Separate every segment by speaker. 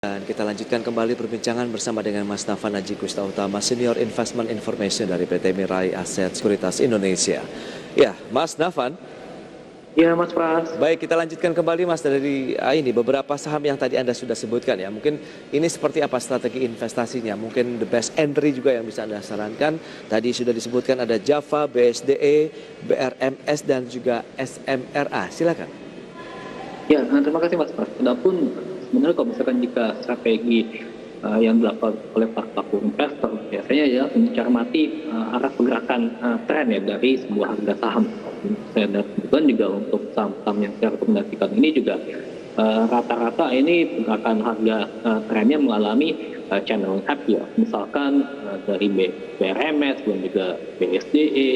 Speaker 1: Dan kita lanjutkan kembali perbincangan bersama dengan Mas Nafan Aji Kustautama, Senior Investment Information dari PT Mirai Aset Sekuritas Indonesia. Ya, Mas Nafan.
Speaker 2: Ya, Mas Pras.
Speaker 1: Baik, kita lanjutkan kembali Mas dari ini beberapa saham yang tadi Anda sudah sebutkan ya. Mungkin ini seperti apa strategi investasinya? Mungkin the best entry juga yang bisa Anda sarankan. Tadi sudah disebutkan ada Java, BSDE, BRMS dan juga SMRA. Silakan.
Speaker 2: Ya, terima kasih Mas Pras. Adapun sebenarnya kalau misalkan jika strategi yang dilakukan oleh para pelaku investor biasanya ya mencermati arah pergerakan tren ya dari sebuah harga saham. Dan juga untuk saham-saham yang saya rekomendasikan ini juga rata-rata ini pergerakan harga trennya mengalami channel up ya. Misalkan dari BRMS dan juga BSDE,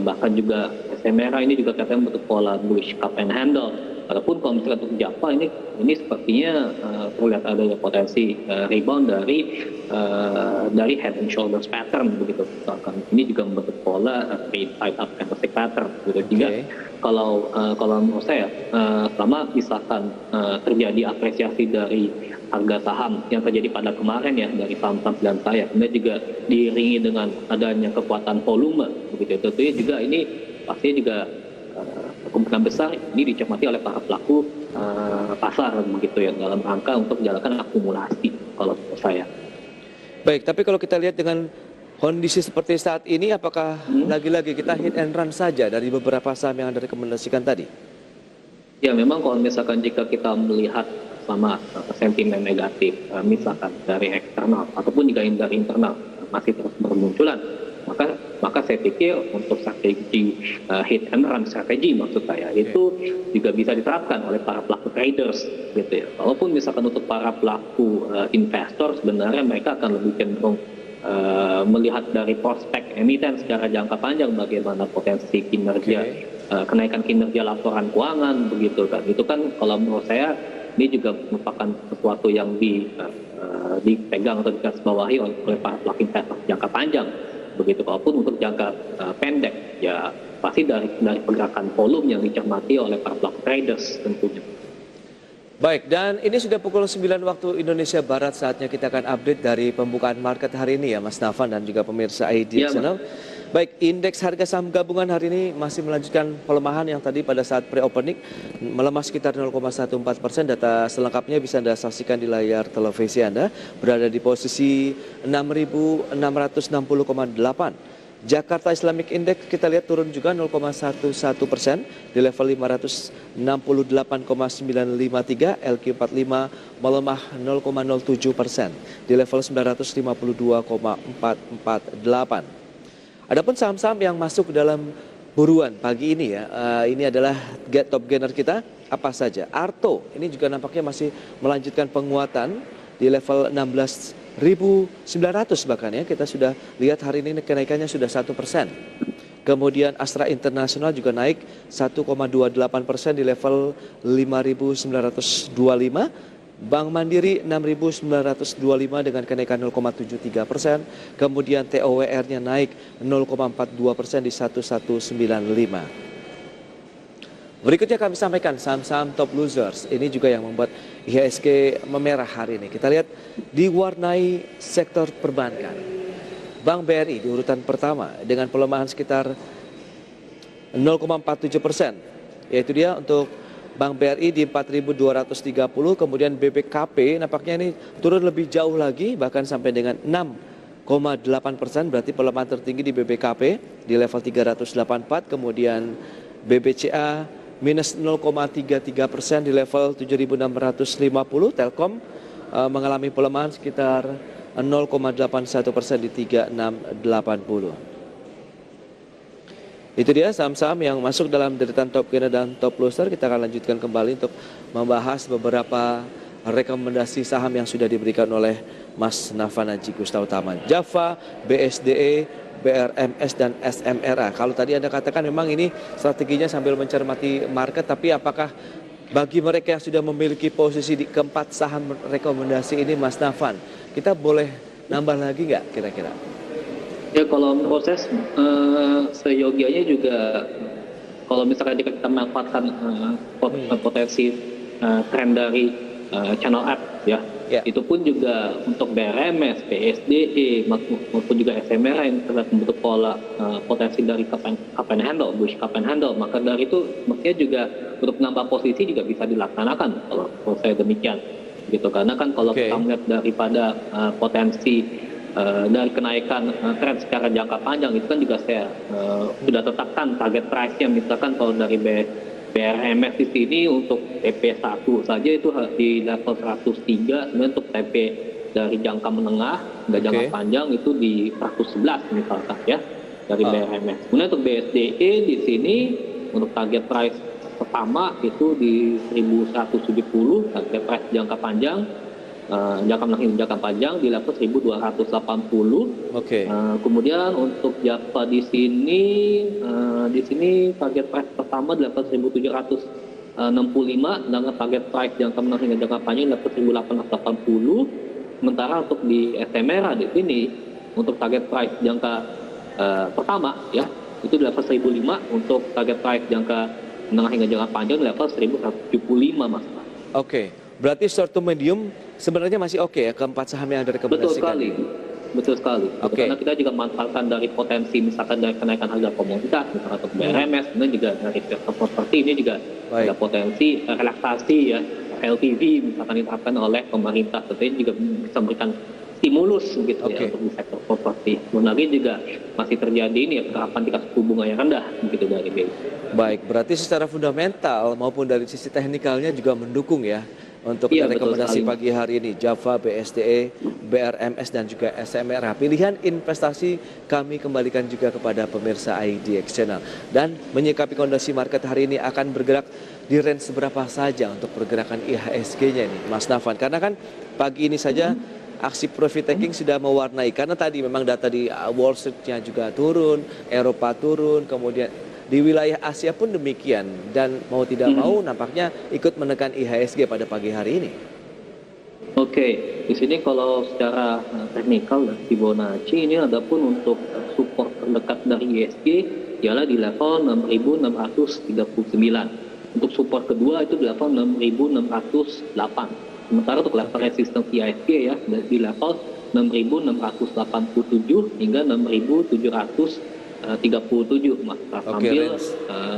Speaker 2: bahkan juga SMRA ini juga katanya bentuk pola bullish cup and handle. Walaupun kalau misalkan untuk Java ini sepertinya terlihat adanya potensi rebound dari head and shoulders pattern begitu. Misalkan ini juga membentuk pola side up candlestick pattern gitu. Juga kalau menurut saya selama misalkan terjadi apresiasi dari harga saham yang terjadi pada kemarin ya dari saham-saham pilihan saya, kemudian juga diiringi dengan adanya kekuatan volume begitu. Tentunya juga ini pasti juga kemungkinan besar ini dicermati oleh para pelaku pasar begitu ya dalam rangka untuk menjalankan akumulasi kalau menurut saya.
Speaker 1: Baik, tapi kalau kita lihat dengan kondisi seperti saat ini, apakah lagi-lagi kita hit and run saja dari beberapa saham yang Anda rekomendasikan tadi?
Speaker 2: Ya, memang kalau misalkan jika kita melihat sama sentimen negatif, misalkan dari eksternal ataupun juga dari internal masih terus bermunculan, maka saya pikir untuk strategi hit and run strategi maksud saya itu juga bisa diterapkan oleh para pelaku traders gitu ya. Walaupun misalkan untuk para pelaku investor sebenarnya mereka akan lebih cenderung melihat dari prospek emiten secara jangka panjang bagaimana potensi kinerja kenaikan kinerja laporan keuangan begitu kan. Itu kan kalau menurut saya ini juga merupakan sesuatu yang dipegang atau digarisbawahi oleh para pelaku investor jangka panjang begitu. Walaupun untuk jangka pendek ya pasti dari pergerakan volume yang dicermati oleh para pelaku traders tentunya.
Speaker 1: Baik, dan ini sudah pukul 9 waktu Indonesia Barat, saatnya kita akan update dari pembukaan market hari ini ya Mas Nafan dan juga pemirsa IDX Channel. Baik, indeks harga saham gabungan hari ini masih melanjutkan pelemahan yang tadi pada saat pre-opening melemah sekitar 0,14%. Data selengkapnya bisa Anda saksikan di layar televisi Anda, berada di posisi 6.660,8. Jakarta Islamic Index kita lihat turun juga 0,11% di level 568,953, LQ45 melemah 0,07% di level 952,448. Adapun saham-saham yang masuk dalam buruan pagi ini ya, ini adalah top gainer kita apa saja. Arto ini juga nampaknya masih melanjutkan penguatan di level 16.900 bahkan ya, kita sudah lihat hari ini kenaikannya sudah 1%. Kemudian Astra Internasional juga naik 1,28% di level 5.925. Bank Mandiri 6.925 dengan kenaikan 0,73%. Kemudian TOWR-nya naik 0,42% di 1195. Berikutnya kami sampaikan saham-saham top losers. Ini juga yang membuat IHSG memerah hari ini. Kita lihat diwarnai sektor perbankan. Bank BRI di urutan pertama dengan pelemahan sekitar 0,47%. Yaitu dia untuk Bank BRI di 4.230, kemudian BBKP nampaknya ini turun lebih jauh lagi bahkan sampai dengan 6,8%, berarti pelemahan tertinggi di BBKP di level 384, kemudian BBCA minus 0,33% di level 7.650, Telkom mengalami pelemahan sekitar 0,81% di 3.680. Itu dia saham-saham yang masuk dalam deretan top gainer dan top loser. Kita akan lanjutkan kembali untuk membahas beberapa rekomendasi saham yang sudah diberikan oleh Mas Nafan Aji Kustautama. Java, BSDE, BRMS dan SMRA. Kalau tadi Anda katakan memang ini strateginya sambil mencermati market, tapi apakah bagi mereka yang sudah memiliki posisi di keempat saham rekomendasi ini Mas Nafan, kita boleh nambah lagi nggak kira-kira?
Speaker 2: Ya, kalau proses seyogianya juga kalau misalkan kita memanfaatkan potensi tren dari channel up ya
Speaker 1: Ya.
Speaker 2: Itu pun juga untuk BRMS, BSDE maupun juga SMRA yang terlihat membentuk pola potensi dari cup and handle, bullish cup and handle. Maka dari itu mestinya juga untuk menambah posisi juga bisa dilaksanakan kalau saya demikian gitu, karena kan kalau kita melihat daripada potensi dari kenaikan tren secara jangka panjang itu kan juga saya sudah tetapkan target price-nya, misalkan kalau dari BRMS di sini untuk TP1 saja itu di level 103, kemudian untuk TP dari jangka menengah hingga jangka panjang itu di 111 misalkan ya dari BRMS. Kemudian untuk BSDE di sini untuk target price pertama itu di 1170, target price jangka panjang jangka menengah hingga jangka panjang di level 1280. Kemudian untuk Java di sini target price pertama di level 1765 dengan target price jangka menengah hingga jangka panjang di level 1880. Sementara untuk di SMRA di sini untuk target price jangka pertama ya itu di level 1005, untuk target price jangka menengah hingga jangka panjang di level 1175, Mas.
Speaker 1: Berarti short to medium sebenarnya masih ya keempat saham yang direkomendasikan.
Speaker 2: Betul sekali. Karena kita juga manfaatkan dari potensi misalkan dari kenaikan harga komoditas, misalkan untuk BRMS, kemudian juga dari sektor properti ini juga ada potensi relaksasi ya LTV misalkan diterapkan oleh pemerintah, tentunya juga bisa memberikan stimulus gitu ya untuk di sektor properti. Sebenarnya juga masih terjadi ini ya penerapan tingkat suku bunga yang rendah begitu dari BI.
Speaker 1: Baik, berarti secara fundamental maupun dari sisi teknikalnya juga mendukung ya untuk rekomendasi pagi hari ini Java, BSDE, BRMS dan juga SMRA. Pilihan investasi kami kembalikan juga kepada pemirsa IDX Channel. Dan menyikapi kondisi market hari ini akan bergerak di range seberapa saja untuk pergerakan IHSG-nya ini, Mas Nafan? Karena kan pagi ini saja aksi profit taking sudah mewarnai, karena tadi memang data di Wall Street-nya juga turun, Eropa turun, kemudian di wilayah Asia pun demikian, dan mau tidak mau nampaknya ikut menekan IHSG pada pagi hari ini.
Speaker 2: Di sini kalau secara teknikal Fibonacci ini adapun untuk support terdekat dari IHSG ialah di level 6.639. Untuk support kedua itu di level 6.608. Sementara untuk level resistance IHSG ya di level 6.687 hingga 6.737, Mas.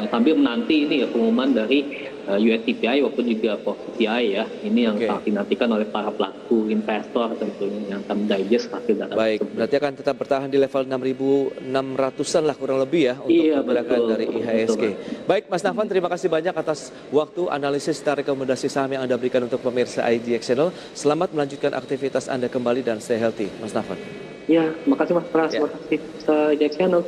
Speaker 2: Sambil menanti ini ya pengumuman dari US CPI maupun juga CPI ya. Ini yang sangat dinantikan oleh para pelaku investor tentunya yang akan digest hasil data.
Speaker 1: Baik, berarti akan tetap bertahan di level 6.600-an lah kurang lebih ya untuk pergerakan dari IHSG. Baik, Mas Nafan, terima kasih banyak atas waktu, analisis dan rekomendasi saham yang Anda berikan untuk pemirsa IDX Channel. Selamat melanjutkan aktivitas Anda kembali dan stay healthy, Mas Nafan.
Speaker 2: Ya, makasih Mas Pras, makasih IDX Channel.